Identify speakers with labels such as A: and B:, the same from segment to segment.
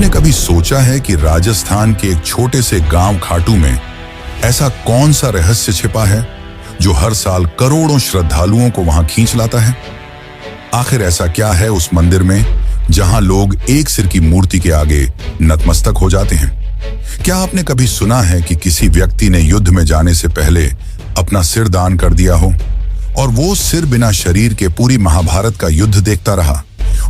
A: आपने कभी सोचा है कि राजस्थान के एक छोटे से गांव खाटू में ऐसा कौन सा रहस्य छिपा है जो हर साल करोड़ों श्रद्धालुओं को वहां खींच लाता है? आखिर ऐसा क्या है उस मंदिर में जहां लोग एक सिर की मूर्ति के आगे नतमस्तक हो जाते हैं? क्या आपने कभी सुना है कि किसी व्यक्ति ने युद्ध में जाने से पहले अपना सिर दान कर दिया हो और वो सिर बिना शरीर के पूरी महाभारत का युद्ध देखता रहा,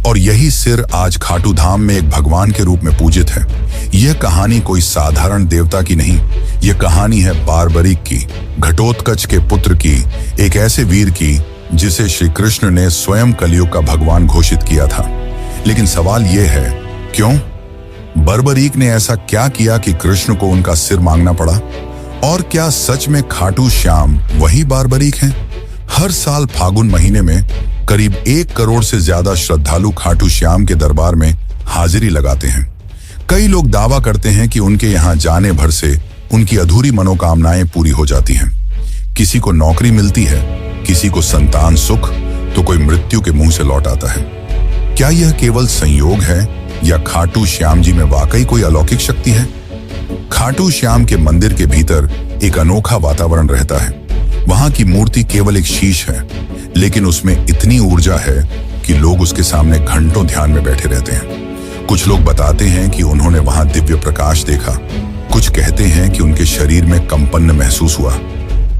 A: और यही सिर आज खाटू धाम में एक भगवान के रूप में पूजित है? यह कहानी कोई साधारण देवता की नहीं, यह कहानी है बारबरीक की, घटोत्कच के पुत्र की, एक ऐसे वीर की जिसे श्री कृष्ण ने स्वयं कलयुग का भगवान घोषित किया था। लेकिन सवाल यह है, क्यों? बर्बरीक ने ऐसा क्या किया कि कृष्ण को उनका सिर मांगना पड़ा? और क्या सच में खाटू श्याम वही बारबरीक हैं? हर साल फागुन महीने में करीब 1 करोड़ से ज्यादा श्रद्धालु खाटू श्याम के दरबार में हाजिरी लगाते हैं। कई लोग दावा करते हैं कि उनके यहाँ जाने भर से उनकी अधूरी मनोकामनाएं पूरी हो जाती हैं। किसी को नौकरी मिलती है, किसी को संतान सुख, तो कोई मृत्यु के मुंह से लौट आता है। क्या यह केवल संयोग है या खाटू श्याम जी में वाकई कोई अलौकिक शक्ति है? खाटू श्याम के मंदिर के भीतर एक अनोखा वातावरण रहता है। वहां की मूर्ति केवल एक शीश है, लेकिन उसमें इतनी ऊर्जा है कि लोग उसके सामने घंटों ध्यान में बैठे रहते हैं। कुछ लोग बताते हैं कि उन्होंने वहां दिव्य प्रकाश देखा, कुछ कहते हैं कि उनके शरीर में कंपन महसूस हुआ।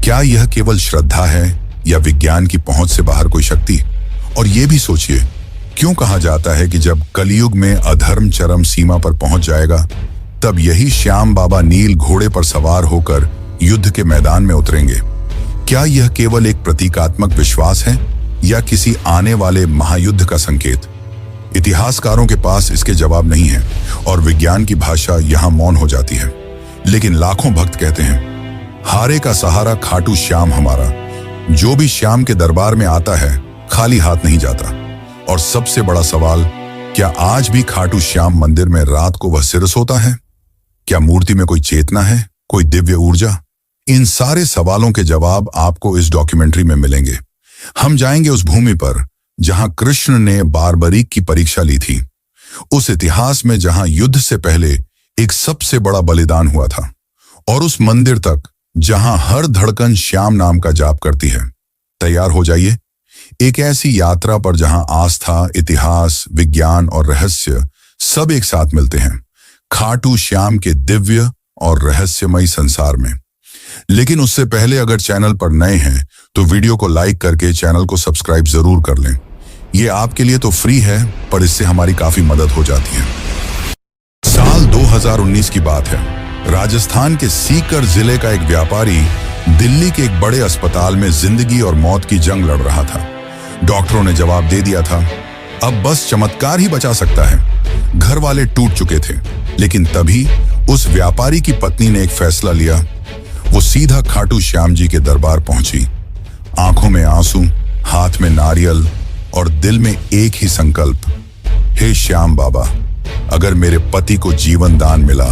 A: क्या यह केवल श्रद्धा है या विज्ञान की पहुंच से बाहर कोई शक्ति? और ये भी सोचिए, क्यों कहा जाता है कि जब कलयुग में अधर्म चरम सीमा पर पहुंच जाएगा, तब यही श्याम बाबा नील घोड़े पर सवार होकर युद्ध के मैदान में उतरेंगे? क्या यह केवल एक प्रतीकात्मक विश्वास है या किसी आने वाले महायुद्ध का संकेत? इतिहासकारों के पास इसके जवाब नहीं है और विज्ञान की भाषा यहां मौन हो जाती है। लेकिन लाखों भक्त कहते हैं, हारे का सहारा खाटू श्याम हमारा। जो भी श्याम के दरबार में आता है खाली हाथ नहीं जाता। और सबसे बड़ा सवाल, क्या आज भी खाटू श्याम मंदिर में रात को वह सिर सोता है? क्या मूर्ति में कोई चेतना है, कोई दिव्य ऊर्जा? इन सारे सवालों के जवाब आपको इस डॉक्यूमेंट्री में मिलेंगे। हम जाएंगे उस भूमि पर जहां कृष्ण ने बारबरीक की परीक्षा ली थी, उस इतिहास में जहां युद्ध से पहले एक सबसे बड़ा बलिदान हुआ था, और उस मंदिर तक जहां हर धड़कन श्याम नाम का जाप करती है। तैयार हो जाइए एक ऐसी यात्रा पर जहां आस्था, इतिहास, विज्ञान और रहस्य सब एक साथ मिलते हैं, खाटू श्याम के दिव्य और रहस्यमयी संसार में। लेकिन उससे पहले अगर चैनल पर नए हैं तो वीडियो को लाइक करके चैनल को सब्सक्राइब जरूर कर लें। ये आपके लिए तो फ्री है, पर इससे हमारी काफी मदद हो जाती है। साल 2019 की बात है। राजस्थान के सीकर जिले का एक व्यापारी दिल्ली के एक बड़े अस्पताल में जिंदगी और मौत की जंग लड़ रहा था। डॉक्टरों ने जवाब दे दिया था, अब बस चमत्कार ही बचा सकता है। घर वाले टूट चुके थे, लेकिन तभी उस व्यापारी की पत्नी ने एक फैसला लिया। वो सीधा खाटू श्याम जी के दरबार पहुंची। आंखों में आंसू, हाथ में नारियल और दिल में एक ही संकल्प, हे श्याम बाबा, अगर मेरे पति को जीवन दान मिला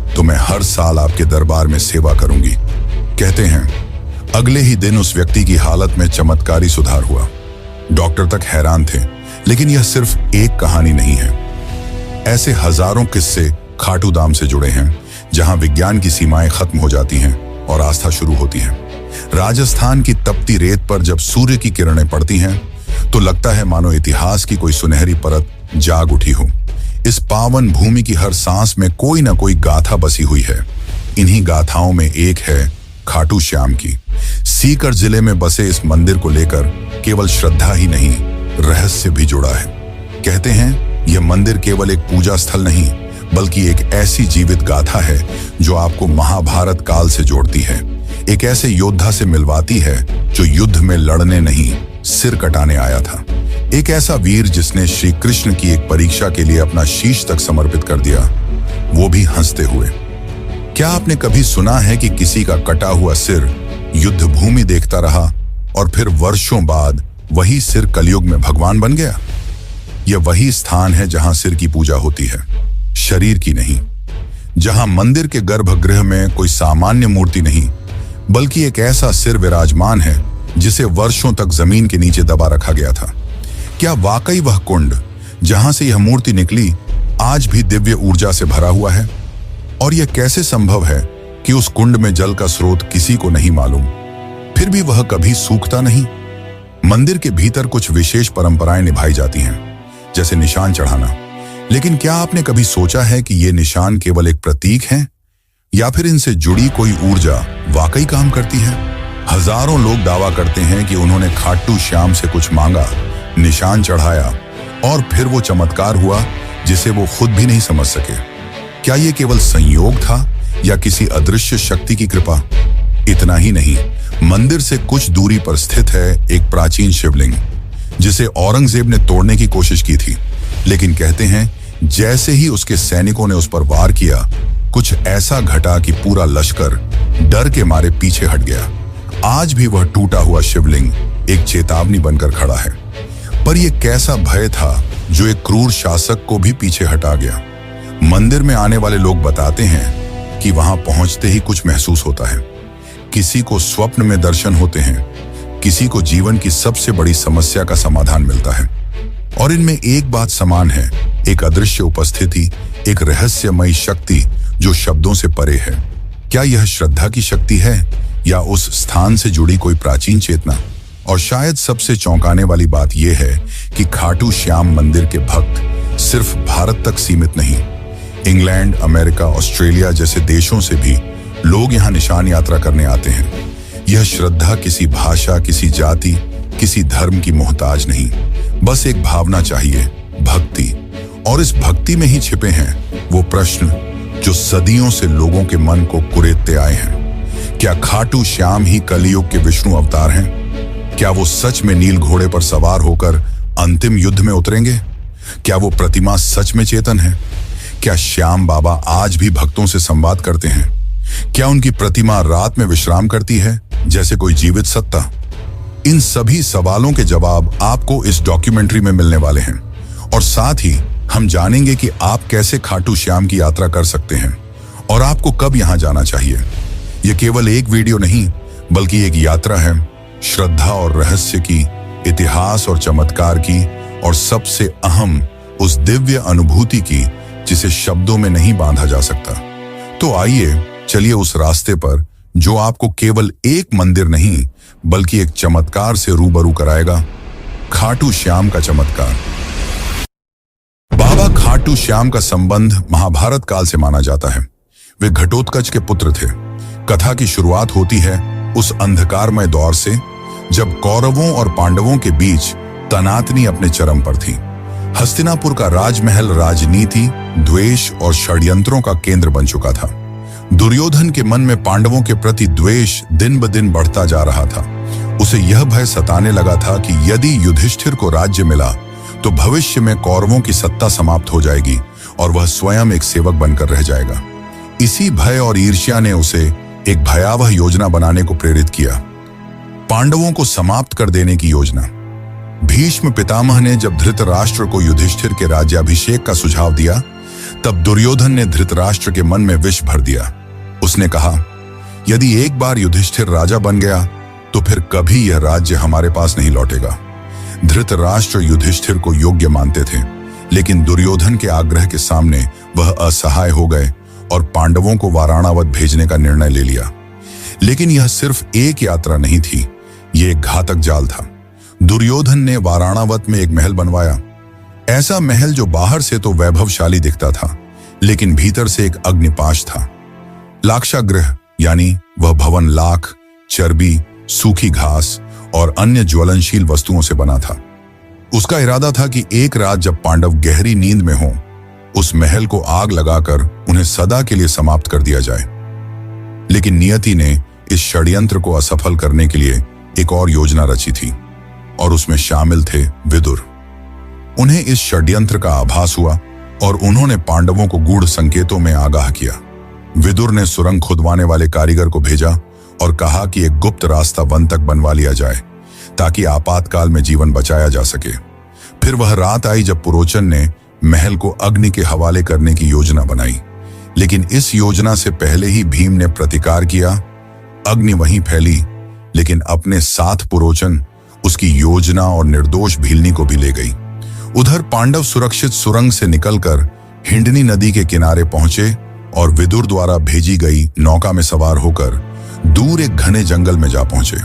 A: तो मैं हर साल आपके दरबार में सेवा करूंगी। कहते हैं अगले ही दिन उस व्यक्ति की हालत में चमत्कारी सुधार हुआ। डॉक्टर तक हैरान थे, लेकिन यह सिर्फ एक कहानी नहीं है। ऐसे हजारों किस्से खाटू धाम से जुड़े हैं, जहां विज्ञान की सीमाएं खत्म हो जाती हैं और आस्था शुरू होती है। राजस्थान की तपती रेत पर जब सूर्य की किरणें पड़ती हैं, तो लगता है मानो इतिहास की कोई सुनहरी परत जाग उठी हो। इस पावन भूमि की हर सांस में कोई ना कोई गाथा बसी हुई है। इन्हीं गाथाओं में एक है खाटू श्याम की। सीकर जिले में बसे इस मंदिर को लेकर केवल श्रद्धा ही नहीं, रहस्य भी जुड़ा है। कहते हैं यह मंदिर केवल एक पूजा स्थल नहीं, बल्कि एक ऐसी जीवित गाथा है जो आपको महाभारत काल से जोड़ती है। एक ऐसे योद्धा से मिलवाती है जो युद्ध में लड़ने नहीं, सिर कटाने आया था। एक ऐसा वीर जिसने श्री कृष्ण की एक परीक्षा के लिए अपना शीश तक समर्पित कर दिया, वो भी हंसते हुए। क्या आपने कभी सुना है कि किसी का कटा हुआ सिर युद्ध भूमि देखता रहा और फिर वर्षों बाद वही सिर कलयुग में भगवान बन गया? यह वही स्थान है जहां सिर की पूजा होती है, शरीर की नहीं। जहां मंदिर के गर्भगृह में कोई सामान्य मूर्ति नहीं, बल्कि एक ऐसा सिर विराजमान है जिसे वर्षों तक जमीन के नीचे दबा रखा गया था। क्या वाकई वह कुंड जहां से यह मूर्ति निकली आज भी दिव्य ऊर्जा से भरा हुआ है। और यह कैसे संभव है कि उस कुंड में जल का स्रोत किसी को नहीं मालूम, फिर भी वह कभी सूखता नहीं। मंदिर के भीतर कुछ विशेष परंपराएं निभाई जाती हैं, जैसे निशान चढ़ाना। लेकिन क्या आपने कभी सोचा है कि ये निशान केवल एक प्रतीक हैं, या फिर इनसे जुड़ी कोई ऊर्जा वाकई काम करती है? हजारों लोग दावा करते हैं कि उन्होंने खाटू श्याम से कुछ मांगा, निशान चढ़ाया और फिर वो चमत्कार हुआ जिसे वो खुद भी नहीं समझ सके। क्या ये केवल संयोग था या किसी अदृश्य शक्ति की कृपा? इतना ही नहीं, मंदिर से कुछ दूरी पर स्थित है एक प्राचीन शिवलिंग, जिसे औरंगजेब ने तोड़ने की कोशिश की थी। लेकिन कहते हैं जैसे ही उसके सैनिकों ने उस पर वार किया, कुछ ऐसा घटा कि पूरा लश्कर डर के मारे पीछे हट गया। आज भी वह टूटा हुआ शिवलिंग एक चेतावनी बनकर खड़ा है। पर यह कैसा भय था जो एक क्रूर शासक को भी पीछे हटा गया? मंदिर में आने वाले लोग बताते हैं कि वहां पहुंचते ही कुछ महसूस होता है। किसी को स्वप्न में दर्शन होते हैं, किसी को जीवन की सबसे बड़ी समस्या का समाधान मिलता है। और इनमें एक बात समान है, एक अदृश्य उपस्थिति, एक रहस्यमयी शक्ति जो शब्दों से परे है। क्या यह श्रद्धा की शक्ति है या उस स्थान से जुड़ी कोई प्राचीन चेतना? और शायद सबसे चौंकाने वाली बात यह है कि खाटू श्याम मंदिर के भक्त सिर्फ भारत तक सीमित नहीं, इंग्लैंड, अमेरिका, ऑस्ट्रेलिया जैसे देशों से भी लोग यहाँ निशान यात्रा करने आते हैं। यह श्रद्धा किसी भाषा, किसी जाति, किसी धर्म की मोहताज नहीं, बस एक भावना चाहिए, भक्ति। और इस भक्ति में ही छिपे हैं वो प्रश्न जो सदियों से लोगों के मन को कुरेदते आए हैं। क्या खाटू श्याम ही कलयुग के विष्णु अवतार हैं? क्या वो सच में नील घोड़े पर सवार होकर अंतिम युद्ध में उतरेंगे? क्या वो प्रतिमा सच में चेतन है? क्या श्याम बाबा आज भी भक्तों से संवाद करते हैं? क्या उनकी प्रतिमा रात में विश्राम करती है जैसे कोई जीवित सत्ता? इन सभी सवालों के जवाब आपको इस डॉक्यूमेंट्री में मिलने वाले हैं। और साथ ही हम जानेंगे कि आप कैसे खाटू श्याम की यात्रा कर सकते हैं और आपको कब यहां जाना चाहिए। यह केवल एक वीडियो नहीं, बल्कि एक यात्रा है, श्रद्धा और रहस्य की, इतिहास और चमत्कार की, और सबसे अहम उस दिव्य अनुभूति की जिसे शब्दों में नहीं बांधा जा सकता। तो आइए चलिए उस रास्ते पर जो आपको केवल एक मंदिर नहीं बल्कि एक चमत्कार से रूबरू कराएगा, खाटू श्याम का चमत्कार। बाबा खाटू श्याम का संबंध महाभारत काल से माना जाता है। वे घटोत्कच के पुत्र थे। कथा की शुरुआत होती है उस अंधकारमय दौर से जब कौरवों और पांडवों के बीच तनातनी अपने चरम पर थी। हस्तिनापुर का राजमहल राजनीति, द्वेष और षड्यंत्रों का केंद्र बन चुका था। दुर्योधन के मन में पांडवों के प्रति द्वेष दिन ब दिन बढ़ता जा रहा था। उसे यह भय सताने लगा था कि यदि युधिष्ठिर को राज्य मिला तो भविष्य में कौरवों की सत्ता समाप्त हो जाएगी और वह स्वयं एक सेवक बनकर रह जाएगा। इसी भय और ईर्ष्या ने उसे एक भयावह योजना बनाने को प्रेरित किया, पांडवों को समाप्त कर देने की योजना। भीष्म पितामह ने जब धृतराष्ट्र को युधिष्ठिर के राज्याभिषेक का सुझाव दिया, तब दुर्योधन ने धृतराष्ट्र के मन में विष भर दिया। उसने कहा, यदि एक बार युधिष्ठिर राजा बन गया तो फिर कभी यह राज्य हमारे पास नहीं लौटेगा। धृतराष्ट्र युधिष्ठिर को योग्य मानते थे, लेकिन दुर्योधन के आग्रह के सामने वह असहाय हो गए और पांडवों को वाराणावत भेजने का निर्णय ले लिया। लेकिन यह सिर्फ एक यात्रा नहीं थी, यह एक घातक जाल था। दुर्योधन ने वाराणावत में एक महल बनवाया, ऐसा महल जो बाहर से तो वैभवशाली दिखता था, लेकिन भीतर से एक अग्निपाश था। लाक्षागृह यानी वह भवन लाख, चर्बी, सूखी घास और अन्य ज्वलनशील वस्तुओं से बना था। उसका इरादा था कि एक रात जब पांडव गहरी नींद में हों, उस महल को आग लगाकर उन्हें सदा के लिए समाप्त कर दिया जाए। लेकिन नियति ने इस षड्यंत्र को असफल करने के लिए एक और योजना रची थी, और उसमें शामिल थे विदुर। उन्हें इस षड्यंत्र का आभास हुआ और उन्होंने पांडवों को गूढ़ संकेतों में आगाह किया। विदुर ने सुरंग खुदवाने वाले कारीगर को भेजा और कहा कि एक गुप्त रास्ता वन तक बनवा लिया जाए ताकि आपातकाल में जीवन बचाया जा सके। फिर वह रात आई जब पुरोचन ने महल को अग्नि के हवाले करने की योजना बनाई, लेकिन इस योजना से पहले ही भीम ने प्रतिकार किया। अग्नि वहीं फैली, लेकिन अपने साथ पुरोचन उसकी योजना और निर्दोष भीलनी को भी ले गई। उधर पांडव सुरक्षित सुरंग से निकलकर हिंडनी नदी के किनारे पहुंचे और विदुर द्वारा भेजी गई नौका में सवार होकर दूर एक घने जंगल में जा पहुंचे।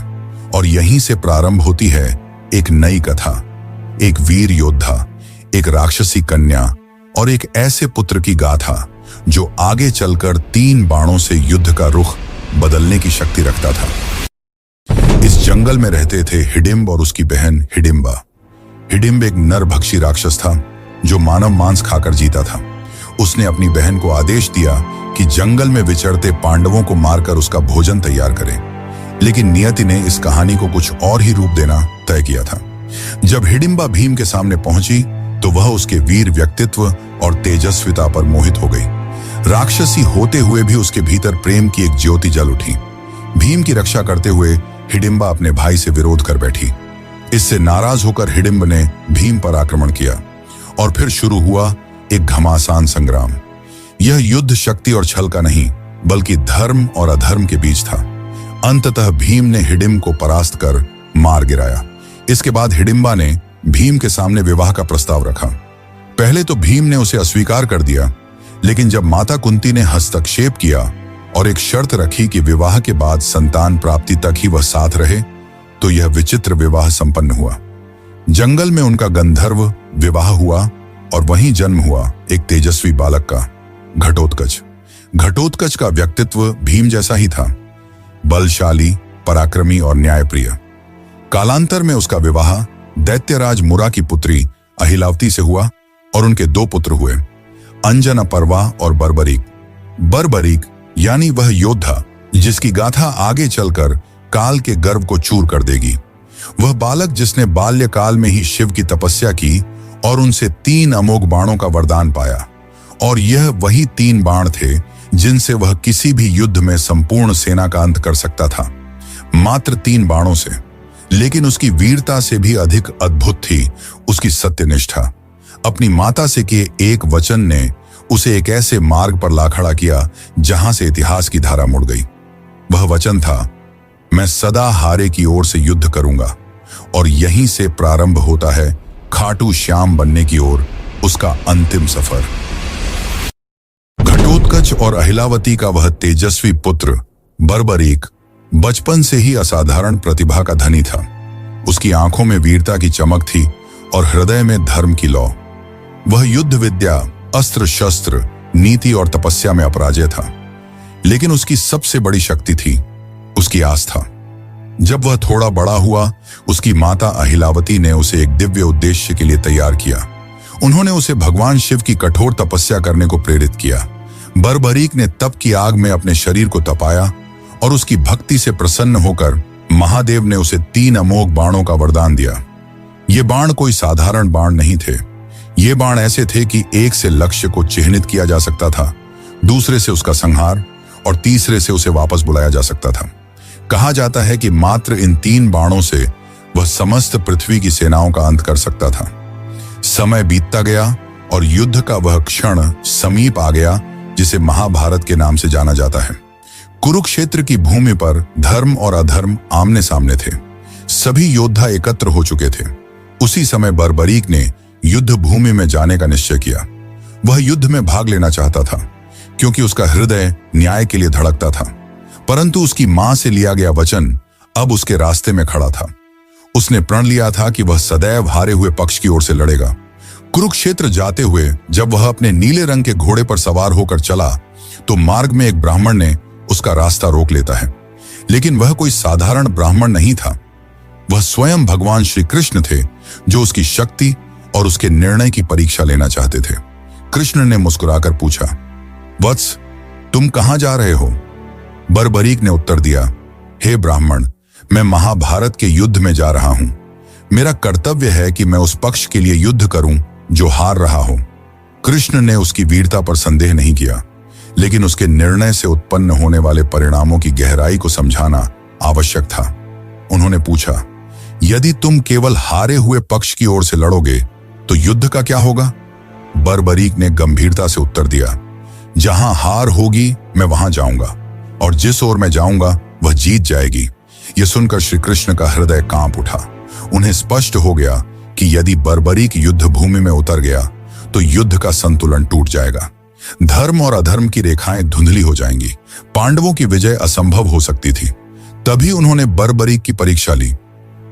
A: और यहीं से प्रारंभ होती है एक नई कथा, एक वीर योद्धा, एक राक्षसी कन्या और एक ऐसे पुत्र की गाथा जो आगे चलकर 3 बाणों से युद्ध का रुख बदलने की शक्ति रखता था। इस जंगल में रहते थे हिडिंब और उसकी बहन हिडिंबा। हिडिंब एक नरभक्षी राक्षस था जो मानव मांस खाकर जीता था। उसने अपनी बहन को आदेश दिया कि जंगल में विचरते पांडवों को मारकर उसका भोजन तैयार करे, लेकिन नियति ने इस कहानी को कुछ और ही रूप देना तय किया था। जब हिडिंबा भीम के सामने पहुंची तो वह उसके वीर व्यक्तित्व और तेजस्विता पर मोहित हो गई। राक्षसी होते हुए भी उसके भीतर प्रेम की एक ज्योति जल उठी। भीम की रक्षा करते हुए हिडिंबा अपने भाई से विरोध कर बैठी। इससे नाराज होकर हिडिंब ने भीम पर आक्रमण किया और फिर शुरू हुआ एक घमासान संग्राम। यह युद्ध शक्ति और छल का नहीं बल्कि धर्म और अधर्म के बीच था। अंततः भीम ने हिडिंब को परास्त कर मार गिराया। इसके बाद हिडिंबा ने भीम के सामने विवाह का प्रस्ताव रखा। पहले तो भीम ने उसे अस्वीकार कर दिया, लेकिन जब माता कुंती ने हस्तक्षेप किया और एक शर्त रखी कि विवाह के बाद संतान प्राप्ति तक ही वह साथ रहे, तो यह विचित्र विवाह संपन्न हुआ। जंगल में उनका गंधर्व विवाह हुआ और वहीं जन्म हुआ एक तेजस्वी बालक का, घटोत्कच। घटोत्कच का व्यक्तित्व भीम जैसा ही था, बलशाली, पराक्रमी और न्यायप्रिय। कालांतर में उसका विवाह दैत्यराज मुरा की पुत्री अहिलावती से हुआ और उनके 2 पुत्र हुए, अंजन अपर्वा और बर्बरीक। बर्बरीक यानी वह योद्धा जिसकी गाथा आगे चलकर काल के गर्व को चूर कर देगी। वह बालक जिसने बाल्यकाल में ही शिव की तपस्या की और उनसे 3 अमोघ बाणों का वरदान पाया, और यह वही 3 बाण थे जिनसे वह किसी भी युद्ध में संपूर्ण सेना का अंत कर सकता था, मात्र 3 बाणों से। लेकिन उसकी वीरता से भी अधिक अद्भुत थी उसकी सत्यनिष्ठा। अपनी माता से किए एक वचन ने उसे एक ऐसे मार्ग पर ला खड़ा किया जहां से इतिहास की धारा मुड़ गई। वह वचन था, मैं सदा हारे की ओर से युद्ध करूंगा। और यहीं से प्रारंभ होता है खाटू श्याम बनने की ओर उसका अंतिम सफर। घटोत्कच और अहिलावती का वह तेजस्वी पुत्र बर्बरीक बचपन से ही असाधारण प्रतिभा का धनी था। उसकी आंखों में वीरता की चमक थी और हृदय में धर्म की लौ। वह युद्ध विद्या, अस्त्र शस्त्र, नीति और तपस्या में अपराजय था, लेकिन उसकी सबसे बड़ी शक्ति थी उसकी आस्था। जब वह थोड़ा बड़ा हुआ, उसकी माता अहिलावती ने उसे एक दिव्य उद्देश्य के लिए तैयार किया। उन्होंने उसे भगवान शिव की कठोर तपस्या करने को प्रेरित किया। बर्बरीक ने तप की आग में अपने शरीर को तपाया और उसकी भक्ति से प्रसन्न होकर महादेव ने उसे 3 अमोघ बाणों का वरदान दिया। ये बाण कोई साधारण बाण नहीं थे। ये बाण ऐसे थे कि एक से लक्ष्य को चिह्नित किया जा सकता था, दूसरे से उसका संहार और तीसरे से उसे वापस बुलाया जा सकता था। कहा जाता है कि मात्र इन 3 बाणों से वह समस्त पृथ्वी की सेनाओं का अंत कर सकता था। समय बीतता गया और युद्ध का वह क्षण समीप आ गया जिसे महाभारत के नाम से जाना जाता है। कुरुक्षेत्र की भूमि पर धर्म और अधर्म आमने सामने थे। सभी योद्धा एकत्र हो चुके थे। उसी समय बर्बरीक ने युद्ध भूमि में जाने का निश्चय किया। वह युद्ध में भाग लेना चाहता था क्योंकि उसका हृदय न्याय के लिए धड़कता था, परंतु उसकी मां से लिया गया वचन अब उसके रास्ते में खड़ा था। उसने प्रण लिया था कि वह सदैव हारे हुए पक्ष की ओर से लड़ेगा। कुरुक्षेत्र जाते हुए जब वह अपने नीले रंग के घोड़े पर सवार होकर चला तो मार्ग में एक ब्राह्मण ने उसका रास्ता रोक लेता है। लेकिन वह कोई साधारण ब्राह्मण नहीं था। वह स्वयं भगवान श्री कृष्ण थे जो उसकी शक्ति और उसके निर्णय की परीक्षा लेना चाहते थे। कृष्ण ने मुस्कुराकर पूछा, वत्स, तुम कहां जा रहे हो? बर्बरीक ने उत्तर दिया, हे ब्राह्मण, मैं महाभारत के युद्ध में जा रहा हूं। मेरा कर्तव्य है कि मैं उस पक्ष के लिए युद्ध करूं जो हार रहा हो। कृष्ण ने उसकी वीरता पर संदेह नहीं किया, लेकिन उसके निर्णय से उत्पन्न होने वाले परिणामों की गहराई को समझाना आवश्यक था। उन्होंने पूछा, यदि तुम केवल हारे हुए पक्ष की ओर से लड़ोगे तो युद्ध का क्या होगा? बर्बरीक ने गंभीरता से उत्तर दिया, जहां हार होगी मैं वहां जाऊंगा और जिस ओर मैं जाऊंगा वह जीत जाएगी। यह सुनकर श्री कृष्ण का हृदय कांप उठा। उन्हें स्पष्ट हो गया कि यदि बर्बरीक युद्ध भूमि में उतर गया तो युद्ध का संतुलन टूट जाएगा। धर्म और अधर्म की रेखाएं धुंधली हो जाएंगी। पांडवों की विजय असंभव हो सकती थी। तभी उन्होंने बर्बरीक की परीक्षा ली।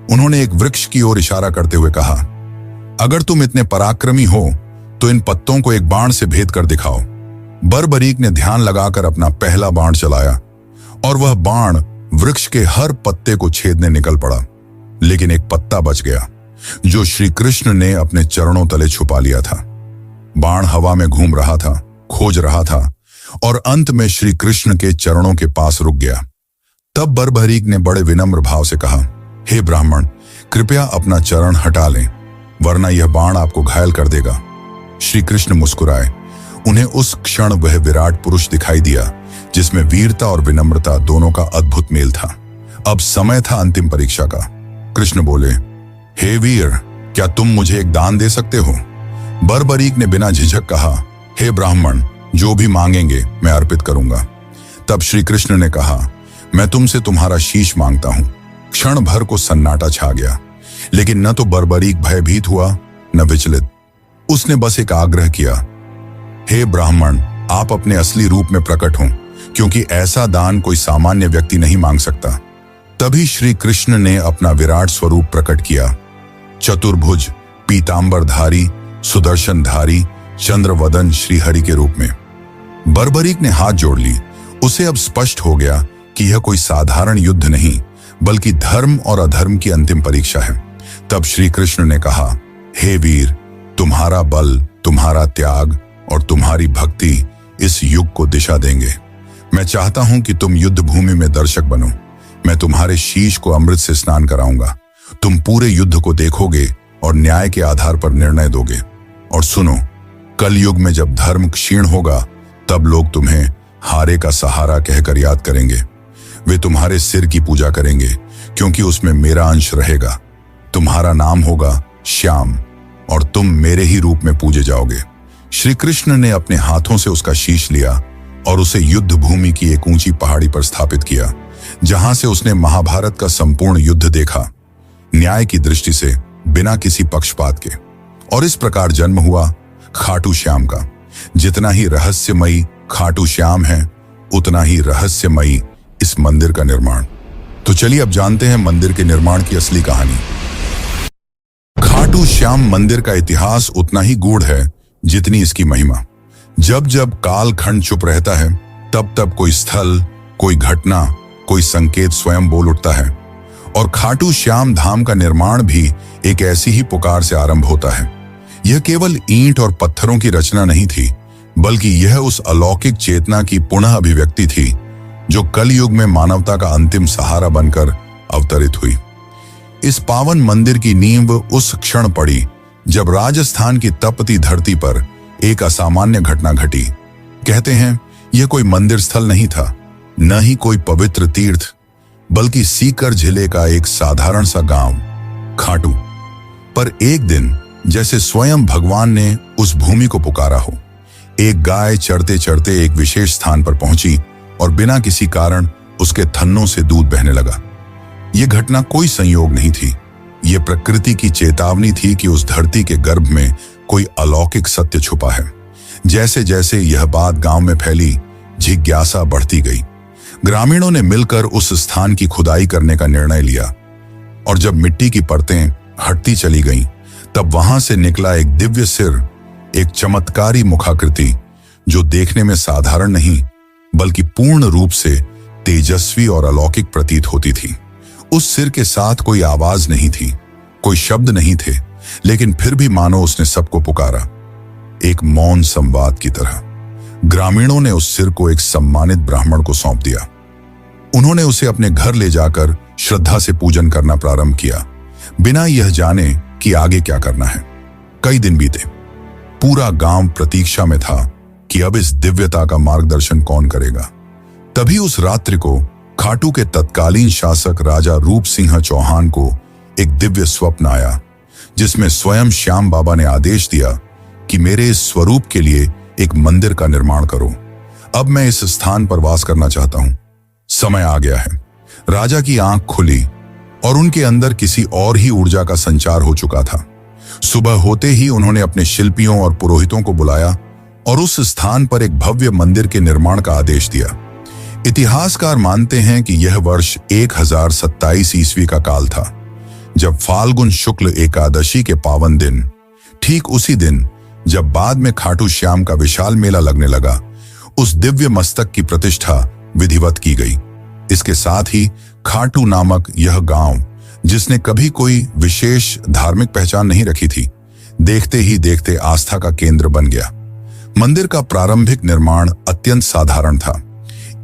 A: उन्होंने एक वृक्ष की ओर इशारा करते हुए कहा, अगर तुम इतने पराक्रमी हो तो इन पत्तों को एक बाण से भेद कर दिखाओ। बर्बरीक ने ध्यान लगाकर अपना पहला बाण चलाया और वह बाण वृक्ष के हर पत्ते को छेदने निकल पड़ा, लेकिन एक पत्ता बच गया जो श्री कृष्ण ने अपने चरणों तले छुपा लिया था। बाण हवा में घूम रहा था, खोज रहा था और अंत में श्री कृष्ण के चरणों के पास रुक गया। तब बर्बरीक ने बड़े विनम्र भाव से कहा, हे ब्राह्मण, कृपया अपना चरण हटा लें, वरना यह बाण आपको घायल कर देगा। श्री कृष्ण मुस्कुराए। उन्हें उस क्षण वह विराट पुरुष दिखाई दिया जिसमें वीरता और विनम्रता दोनों का अद्भुत मेल था। अब समय था अंतिम परीक्षा का। कृष्ण बोले, हे वीर, क्या तुम मुझे एक दान दे सकते हो? बर्बरीक ने बिना झिझक कहा, हे ब्राह्मण, जो भी मांगेंगे मैं अर्पित करूंगा। तब श्री कृष्ण ने कहा, मैं तुमसे तुम्हारा शीश मांगता हूं। क्षण भर को सन्नाटा छा गया, लेकिन न तो बर्बरीक भयभीत हुआ न विचलित। उसने बस एक आग्रह किया, हे ब्राह्मण, आप अपने असली रूप में प्रकट हों, क्योंकि ऐसा दान कोई सामान्य व्यक्ति नहीं मांग सकता। तभी श्री कृष्ण ने अपना विराट स्वरूप प्रकट किया। चतुर्भुज, पीतांबरधारी, सुदर्शनधारी, चंद्रवदन श्रीहरि के रूप में। बर्बरीक ने हाथ जोड़ ली। उसे अब स्पष्ट हो गया कि यह कोई साधारण युद्ध नहीं, बल्कि धर्म और अधर्म की अंतिम परीक्षा है। तब श्री कृष्ण ने कहा, हे वीर, तुम्हारा बल, तुम्हारा त्याग और तुम्हारी भक्ति इस युग को दिशा देंगे। मैं चाहता हूं कि तुम युद्ध भूमि में दर्शक बनो। मैं तुम्हारे शीश को अमृत से स्नान कराऊंगा। तुम पूरे युद्ध को देखोगे और न्याय के आधार पर निर्णय दोगे। और सुनो, कल युग में जब धर्म क्षीण होगा, तब लोग तुम्हें हारे का सहारा कहकर याद करेंगे। वे तुम्हारे सिर की पूजा करेंगे, क्योंकि उसमें मेरा अंश रहेगा। तुम्हारा नाम होगा श्याम और तुम मेरे ही रूप में पूजे जाओगे। श्री कृष्ण ने अपने हाथों से उसका शीश लिया और उसे युद्ध भूमि की एक ऊंची पहाड़ी पर स्थापित किया, जहां से उसने महाभारत का संपूर्ण युद्ध देखा, न्याय की दृष्टि से, बिना किसी पक्षपात के। और इस प्रकार जन्म हुआ खाटू श्याम का। जितना ही रहस्यमयी खाटू श्याम है, उतना ही रहस्यमयी इस मंदिर का निर्माण। तो चलिए अब जानते हैं मंदिर के निर्माण की असली कहानी। खाटू श्याम मंदिर का इतिहास उतना ही गूढ़ है जितनी इसकी महिमा। जब जब कालखंड चुप रहता है, तब तब कोई स्थल, कोई घटना, कोई संकेत स्वयं बोल उठता है। और खाटू श्याम धाम का निर्माण भी एक ऐसी ही पुकार से आरंभ होता है। यह केवल ईंट और पत्थरों की रचना नहीं थी, बल्कि यह उस अलौकिक चेतना की पुनः अभिव्यक्ति थी जो कलयुग में मानवता का अंतिम सहारा बनकर अवतरित हुई। इस पावन मंदिर की नींव उस क्षण पड़ी जब राजस्थान की तपती धरती पर एक असामान्य घटना घटी। कहते हैं यह कोई मंदिर स्थल नहीं था, न ही कोई पवित्र तीर्थ, बल्कि सीकर जिले का एक साधारण सा गांव खाटू। पर एक दिन जैसे स्वयं भगवान ने उस भूमि को पुकारा हो, एक गाय चरते चरते एक विशेष स्थान पर पहुंची और बिना किसी कारण उसके थन्नों से दूध बहने लगा। यह घटना कोई संयोग नहीं थी, यह प्रकृति की चेतावनी थी कि उस धरती के गर्भ में कोई अलौकिक सत्य छुपा है। जैसे जैसे यह बात गांव में फैली, जिज्ञासा बढ़ती गई। ग्रामीणों ने मिलकर उस स्थान की खुदाई करने का निर्णय लिया और जब मिट्टी की परतें हटती चली गईं, तब वहां से निकला एक दिव्य सिर, एक चमत्कारी मुखाकृति जो देखने में साधारण नहीं बल्कि पूर्ण रूप से तेजस्वी और अलौकिक प्रतीत होती थी। उस सिर के साथ कोई आवाज नहीं थी, कोई शब्द नहीं थे, लेकिन फिर भी मानो उसने सबको पुकारा, एक मौन संवाद की तरह। ग्रामीणों ने उस सिर को एक सम्मानित ब्राह्मण को सौंप दिया। उन्होंने उसे अपने घर ले जाकर श्रद्धा से पूजन करना प्रारंभ किया, बिना यह जाने कि आगे क्या करना है। कई दिन बीते। पूरा गांव प्रतीक्षा में था कि अब इस दिव्यता का मार्गदर्शन कौन करेगा। तभी उस रात्रि को खाटू के तत्कालीन शासक राजा रूप सिंह चौहान को एक दिव्य स्वप्न आया, जिसमें स्वयं श्याम बाबा ने आदेश दिया कि मेरे इस स्वरूप के लिए एक मंदिर का निर्माण करो। अब मैं इस स्थान पर वास करना चाहता हूं। समय आ गया है। राजा की आंख खुली और उनके अंदर किसी और ही ऊर्जा का संचार हो चुका था। सुबह होते ही उन्होंने अपने शिल्पियों और पुरोहितों को बुलाया और उस स्थान पर एक भव्य मंदिर के निर्माण का आदेश दिया। इतिहासकार मानते हैं कि यह वर्ष 1027 ईस्वी का काल था, जब फाल्गुन शुक्ल एकादशी के पावन दिन, ठीक उसी दिन जब बाद में खाटू श्याम का विशाल मेला लगने लगा, उस दिव्य मस्तक की प्रतिष्ठा विधिवत की गई। इसके साथ ही खाटू नामक यह गांव, जिसने कभी कोई विशेष धार्मिक पहचान नहीं रखी थी, देखते ही देखते आस्था का केंद्र बन गया। मंदिर का प्रारंभिक निर्माण अत्यंत साधारण था,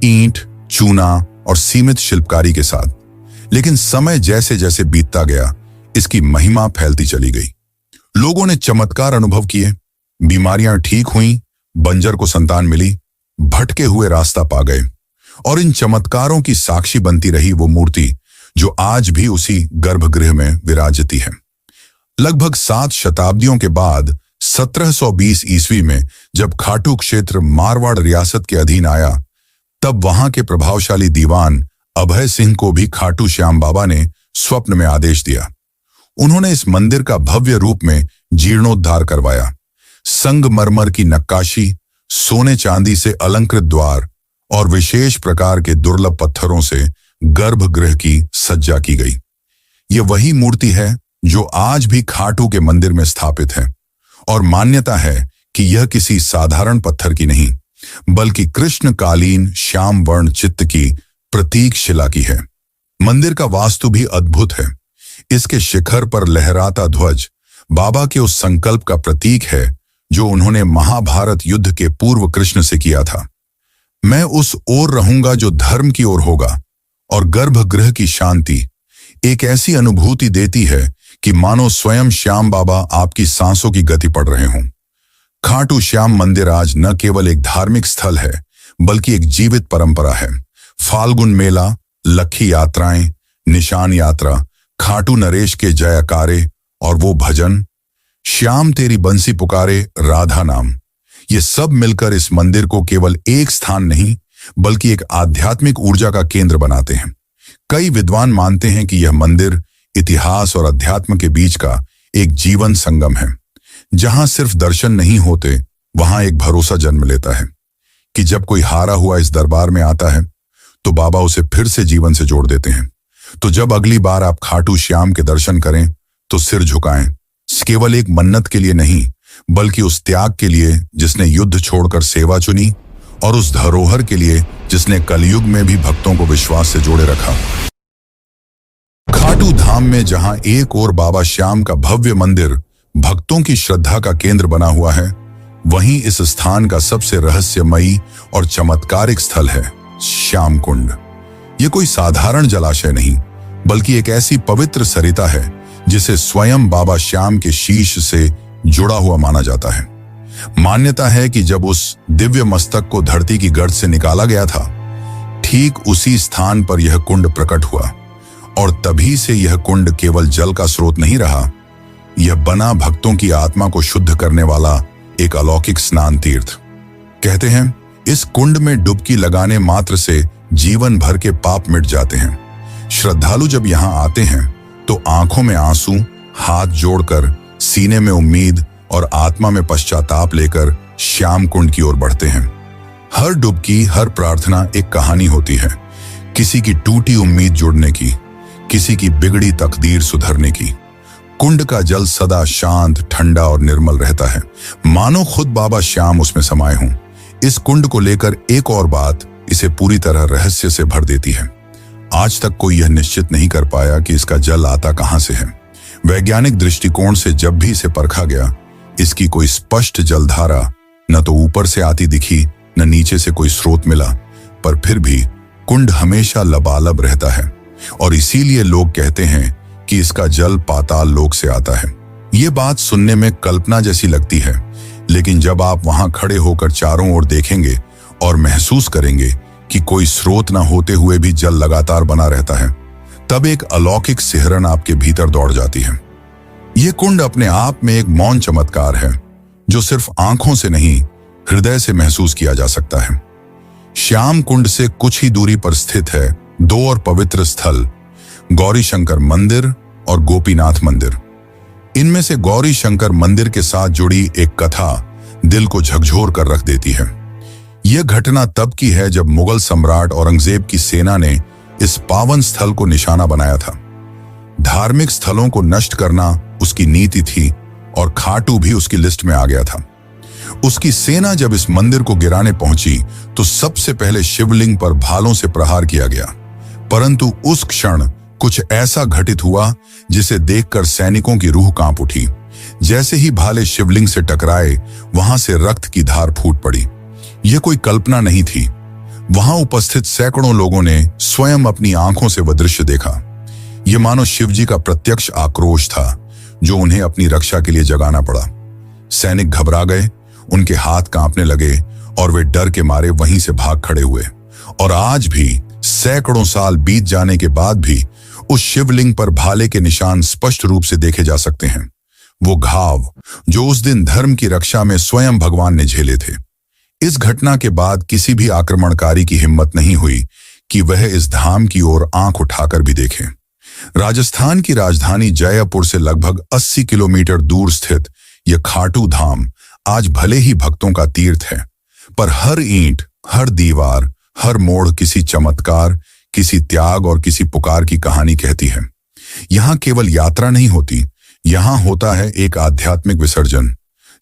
A: ईंट, चूना और सीमित शिल्पकारी के साथ। लेकिन समय जैसे जैसे बीतता गया, इसकी महिमा फैलती चली गई। लोगों ने चमत्कार अनुभव किए, बीमारियां ठीक हुईं, बंजर को संतान मिली, भटके हुए रास्ता पा गए। और इन चमत्कारों की साक्षी बनती रही वो मूर्ति जो आज भी उसी गर्भगृह में विराजती है। लगभग 7 शताब्दियों के बाद 1720 ईस्वी में जब खाटू क्षेत्र मारवाड़ रियासत के अधीन आया, तब वहां के प्रभावशाली दीवान अभय सिंह को भी खाटू श्याम बाबा ने स्वप्न में आदेश दिया। उन्होंने इस मंदिर का भव्य रूप में जीर्णोद्धार करवाया। संगमरमर की नक्काशी, सोने चांदी से अलंकृत द्वार और विशेष प्रकार के दुर्लभ पत्थरों से गर्भगृह की सज्जा की गई। यह वही मूर्ति है जो आज भी खाटू के मंदिर में स्थापित है, और मान्यता है कि यह किसी साधारण पत्थर की नहीं, बल्कि कृष्णकालीन श्याम वर्ण चित्त की प्रतीक शिला की है। मंदिर का वास्तु भी अद्भुत है। इसके शिखर पर लहराता ध्वज बाबा के उस संकल्प का प्रतीक है जो उन्होंने महाभारत युद्ध के पूर्व कृष्ण से किया था। मैं उस ओर रहूंगा जो धर्म की ओर होगा। और गर्भगृह की शांति एक ऐसी अनुभूति देती है कि मानो स्वयं श्याम बाबा आपकी सांसों की गति पढ़ रहे हों। खाटू श्याम मंदिर आज न केवल एक धार्मिक स्थल है, बल्कि एक जीवित परंपरा है। फाल्गुन मेला, लक्खी यात्राएं, निशान यात्रा, खाटू नरेश के जयकारे और वो भजन, श्याम तेरी बंसी पुकारे राधा नाम, ये सब मिलकर इस मंदिर को केवल एक स्थान नहीं, बल्कि एक आध्यात्मिक ऊर्जा का केंद्र बनाते हैं। कई विद्वान मानते हैं कि यह मंदिर इतिहास और अध्यात्म के बीच का एक जीवन संगम है। जहां सिर्फ दर्शन नहीं होते, वहां एक भरोसा जन्म लेता है कि जब कोई हारा हुआ इस दरबार में आता है, तो बाबा उसे फिर से जीवन से जोड़ देते हैं। तो जब अगली बार आप खाटू श्याम के दर्शन करें, तो सिर झुकाएं, केवल एक मन्नत के लिए नहीं, बल्कि उस त्याग के लिए जिसने युद्ध छोड़कर सेवा चुनी, और उस धरोहर के लिए जिसने कलयुग में भी भक्तों को विश्वास से जोड़े रखा। खाटू धाम में जहां एक ओर बाबा श्याम का भव्य मंदिर भक्तों की श्रद्धा का केंद्र बना हुआ है, वहीं इस स्थान का सबसे रहस्यमयी और चमत्कारिक स्थल है श्याम कुंड। यह कोई साधारण जलाशय नहीं, बल्कि एक ऐसी पवित्र सरिता है जिसे स्वयं बाबा श्याम के शीश से जुड़ा हुआ माना जाता है। मान्यता है कि जब उस दिव्य मस्तक को धरती की गर्त से निकाला गया था, ठीक उसी स्थान पर यह कुंड प्रकट हुआ, और तभी से यह कुंड केवल जल का स्रोत नहीं रहा, यह बना भक्तों की आत्मा को शुद्ध करने वाला एक अलौकिक स्नान तीर्थ। कहते हैं इस कुंड में डुबकी लगाने मात्र से जीवन भर के पाप मिट जाते हैं। श्रद्धालु जब यहाँ आते हैं तो आंखों में आंसू, हाथ जोड़कर सीने में उम्मीद और आत्मा में पश्चाताप लेकर श्याम कुंड की ओर बढ़ते हैं। हर डुबकी, हर प्रार्थना एक कहानी होती है, किसी की टूटी उम्मीद जुड़ने की, किसी की बिगड़ी तकदीर सुधरने की। कुंड का जल सदा शांत, ठंडा और निर्मल रहता है, मानो खुद बाबा श्याम उसमें समाये हों। इस कुंड को लेकर एक और बात इसे पूरी तरह रहस्य से भर देती है। आज तक कोई यह निश्चित नहीं कर पाया कि इसका जल आता कहां से है। वैज्ञानिक दृष्टिकोण से जब भी इसे परखा गया, इसकी कोई स्पष्ट जलधारा न तो ऊपर से आती दिखी, न नीचे से कोई स्रोत मिला, पर फिर भी कुंड हमेशा लबालब रहता है, और इसीलिए लोग कहते हैं कि इसका जल पाताल लोक से आता है। ये बात सुनने में कल्पना जैसी लगती है, लेकिन जब आप वहां खड़े होकर चारों ओर देखेंगे और महसूस करेंगे कि कोई स्रोत न होते हुए भी जल लगातार बना रहता है, तब एक अलौकिक सिहरन आपके भीतर दौड़ जाती है। यह कुंड अपने आप में एक मौन चमत्कार है, जो सिर्फ आंखों से नहीं, हृदय से महसूस किया जा सकता है। श्याम कुंड से कुछ ही दूरी पर स्थित है दो और पवित्र स्थल, गौरी शंकर मंदिर और गोपीनाथ मंदिर। इनमें से गौरी शंकर मंदिर के साथ जुड़ी एक कथा दिल को झकझोर कर रख देती है। यह घटना तब की है जब मुगल सम्राट औरंगजेब की सेना ने इस पावन स्थल को निशाना बनाया था। धार्मिक स्थलों को नष्ट करना उसकी नीति थी और खाटू भी उसकी लिस्ट में आ गया था। उसकी सेना जब इस मंदिर को गिराने पहुंची तो सबसे पहले शिवलिंग पर भालों से प्रहार किया गया, परंतु उस क्षण कुछ ऐसा घटित हुआ जिसे देखकर सैनिकों की रूह कांप उठी। जैसे ही भाले शिवलिंग से टकराए, वहां से रक्त की धार फूट पड़ी। यह कोई कल्पना नहीं थी। वहां उपस्थित सैकड़ों लोगों ने स्वयं अपनी आंखों से वह दृश्य देखा। यह मानो शिवजी का प्रत्यक्ष आक्रोश था जो उन्हें अपनी रक्षा के लिए जगाना पड़ा। सैनिक घबरा गए, उनके हाथ कांपने लगे और वे डर के मारे वहीं से भाग खड़े हुए। और आज भी सैकड़ों साल बीत जाने के बाद भी उस शिवलिंग पर भाले के निशान स्पष्ट रूप से देखे जा सकते हैं। वो घाव जो उस दिन धर्म की रक्षा में स्वयं भगवान ने झेले थे। इस घटना के बाद किसी भी आक्रमणकारी की हिम्मत नहीं हुई कि वह इस धाम की ओर आंख उठाकर भी देखे। राजस्थान की राजधानी जयपुर से लगभग 80 किलोमीटर दूर स्थित यह खाटू धाम आज भले ही भक्तों का तीर्थ है, पर हर ईंट, हर दीवार, हर मोड़ किसी चमत्कार, किसी त्याग और किसी पुकार की कहानी कहती है। यहां केवल यात्रा नहीं होती, यहां होता है एक आध्यात्मिक विसर्जन,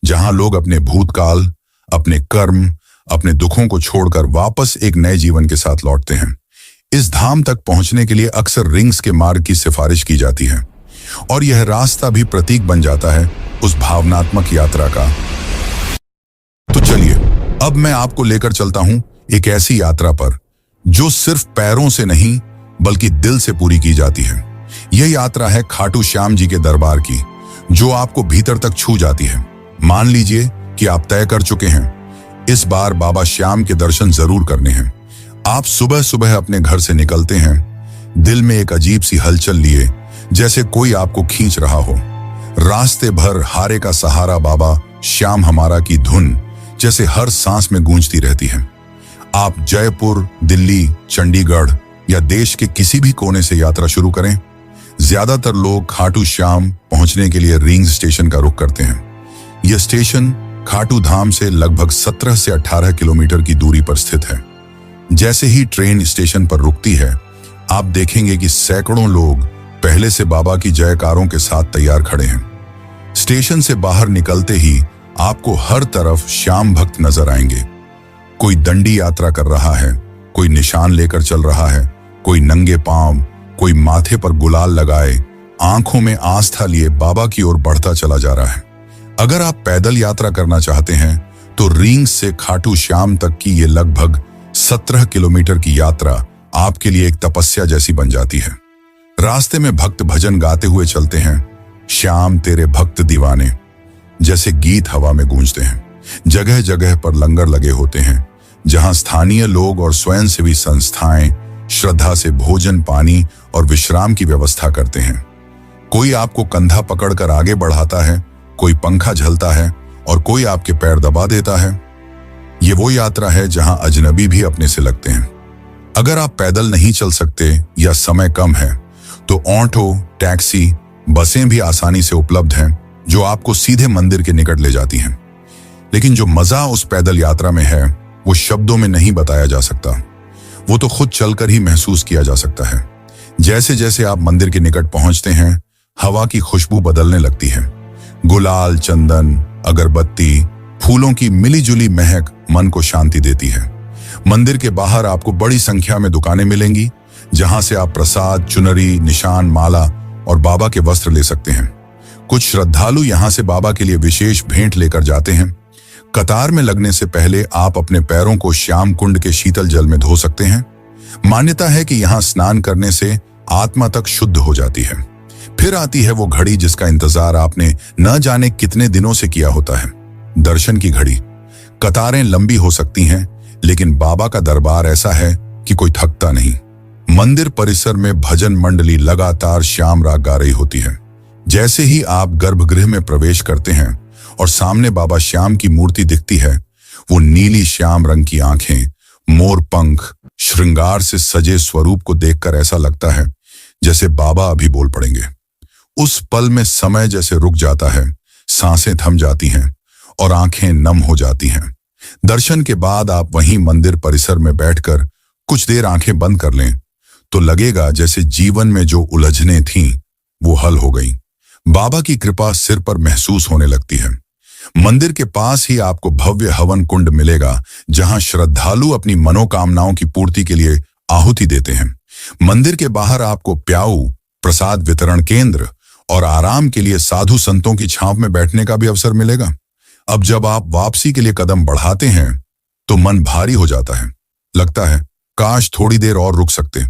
A: जहां लोग अपने भूतकाल, अपने कर्म, अपने दुखों को छोड़कर वापस एक नए जीवन के साथ लौटते हैं। इस धाम तक पहुंचने के लिए अक्सर रिंग्स के मार्ग की सिफारिश की जाती है और यह रास्ता भी प्रतीक बन जाता है उस भावनात्मक यात्रा का। तो चलिए, अब मैं आपको लेकर चलता हूं एक ऐसी यात्रा पर जो सिर्फ पैरों से नहीं बल्कि दिल से पूरी की जाती है। यह यात्रा है खाटू श्याम जी के दरबार की, जो आपको भीतर तक छू जाती है। मान लीजिए कि आप तय कर चुके हैं, इस बार बाबा श्याम के दर्शन जरूर करने हैं। आप सुबह सुबह अपने घर से निकलते हैं, दिल में एक अजीब सी हलचल लिए, जैसे कोई आपको खींच रहा हो। रास्ते भर हारे का सहारा बाबा श्याम हमारा की धुन जैसे हर सांस में गूंजती रहती है। आप जयपुर, दिल्ली, चंडीगढ़ या देश के किसी भी कोने से यात्रा शुरू करें, ज्यादातर लोग खाटू श्याम पहुंचने के लिए रिंग्स स्टेशन का रुख करते हैं। यह स्टेशन खाटू धाम से लगभग 17 से 18 किलोमीटर की दूरी पर स्थित है। जैसे ही ट्रेन स्टेशन पर रुकती है, आप देखेंगे कि सैकड़ों लोग पहले से बाबा की जयकारों के साथ तैयार खड़े हैं। स्टेशन से बाहर निकलते ही आपको हर तरफ श्याम भक्त नजर आएंगे। कोई दंडी यात्रा कर रहा है, कोई निशान लेकर चल रहा है, कोई नंगे पांव, कोई माथे पर गुलाल लगाए, आंखों में आस्था लिए बाबा की ओर बढ़ता चला जा रहा है। अगर आप पैदल यात्रा करना चाहते हैं तो रिंग्स से खाटू श्याम तक की ये लगभग 17 किलोमीटर की यात्रा आपके लिए एक तपस्या जैसी बन जाती है। रास्ते में भक्त भजन गाते हुए चलते हैं, श्याम तेरे भक्त दीवाने जैसे गीत हवा में गूंजते हैं। जगह जगह पर लंगर लगे होते हैं, जहां स्थानीय लोग और स्वयंसेवी संस्थाएं श्रद्धा से भोजन, पानी और विश्राम की व्यवस्था करते हैं। कोई आपको कंधा पकड़कर आगे बढ़ाता है, कोई पंखा झलता है और कोई आपके पैर दबा देता है। ये वो यात्रा है जहां अजनबी भी अपने से लगते हैं। अगर आप पैदल नहीं चल सकते या समय कम है तो ऑटो, टैक्सी, बसें भी आसानी से उपलब्ध हैं, जो आपको सीधे मंदिर के निकट ले जाती हैं। लेकिन जो मजा उस पैदल यात्रा में है वो शब्दों में नहीं बताया जा सकता। वो तो खुद चलकर ही महसूस किया जा सकता है। जैसे जैसे आप मंदिर के निकट पहुंचते हैं, हवा की खुशबू बदलने लगती है। गुलाल, चंदन, अगरबत्ती, फूलों की मिलीजुली महक मन को शांति देती है। मंदिर के बाहर आपको बड़ी संख्या में दुकानें मिलेंगी, जहां से आप प्रसाद, चुनरी, निशान, माला और बाबा के वस्त्र ले सकते हैं। कुछ श्रद्धालु यहां से बाबा के लिए विशेष भेंट लेकर जाते हैं। कतार में लगने से पहले आप अपने पैरों को श्याम कुंड के शीतल जल में धो सकते हैं। मान्यता है कि यहां स्नान करने से आत्मा तक शुद्ध हो जाती है। फिर आती है वो घड़ी जिसका इंतजार आपने न जाने कितने दिनों से किया होता है, दर्शन की घड़ी। कतारें लंबी हो सकती हैं, लेकिन बाबा का दरबार ऐसा है कि कोई थकता नहीं। मंदिर परिसर में भजन मंडली लगातार श्याम राग गा रही होती है। जैसे ही आप गर्भगृह में प्रवेश करते हैं और सामने बाबा श्याम की मूर्ति दिखती है, वो नीली श्याम रंग की आंखें, मोर पंख, श्रृंगार से सजे स्वरूप को देखकर ऐसा लगता है जैसे बाबा अभी बोल पड़ेंगे। उस पल में समय जैसे रुक जाता है, सांसें थम जाती हैं और आंखें नम हो जाती हैं। दर्शन के बाद आप वहीं मंदिर परिसर में बैठकर कुछ देर आंखें बंद कर लें तो लगेगा जैसे जीवन में जो उलझनें थीं वो हल हो गई। बाबा की कृपा सिर पर महसूस होने लगती है। मंदिर के पास ही आपको भव्य हवन कुंड मिलेगा, जहां श्रद्धालु अपनी मनोकामनाओं की पूर्ति के लिए आहुति देते हैं। मंदिर के बाहर आपको प्याऊ, प्रसाद वितरण केंद्र और आराम के लिए साधु संतों की छांव में बैठने का भी अवसर मिलेगा। अब जब आप वापसी के लिए कदम बढ़ाते हैं तो मन भारी हो जाता है। लगता है काश थोड़ी देर और रुक सकते,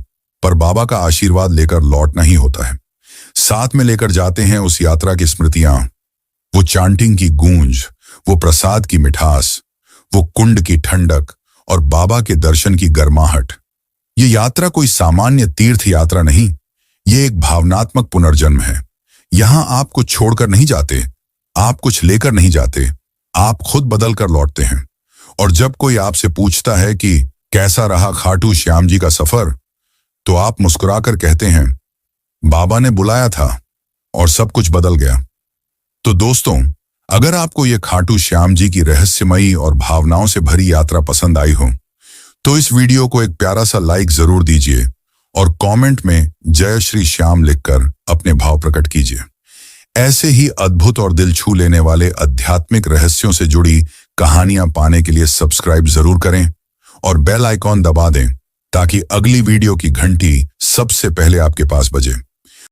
A: पर बाबा का आशीर्वाद लेकर लौटना ही होता है। साथ में लेकर जाते हैं उस यात्रा की स्मृतियां, वो चांटिंग की गूंज, वो प्रसाद की मिठास, वो कुंड की ठंडक और बाबा के दर्शन की गर्माहट। ये यात्रा कोई सामान्य तीर्थ यात्रा नहीं, ये एक भावनात्मक पुनर्जन्म है। यहां आप कुछ छोड़कर नहीं जाते, आप कुछ लेकर नहीं जाते, आप खुद बदल कर लौटते हैं। और जब कोई आपसे पूछता है कि कैसा रहा खाटू श्याम जी का सफर, तो आप मुस्कुराकर कहते हैं, बाबा ने बुलाया था और सब कुछ बदल गया। तो दोस्तों, अगर आपको ये खाटू श्याम जी की रहस्यमयी और भावनाओं से भरी यात्रा पसंद आई हो, तो इस वीडियो को एक प्यारा सा लाइक जरूर दीजिए और कमेंट में जय श्री श्याम लिखकर अपने भाव प्रकट कीजिए। ऐसे ही अद्भुत और दिल छू लेने वाले आध्यात्मिक रहस्यों से जुड़ी कहानियां पाने के लिए सब्सक्राइब जरूर करें और बेल आइकॉन दबा दें ताकि अगली वीडियो की घंटी सबसे पहले आपके पास बजे।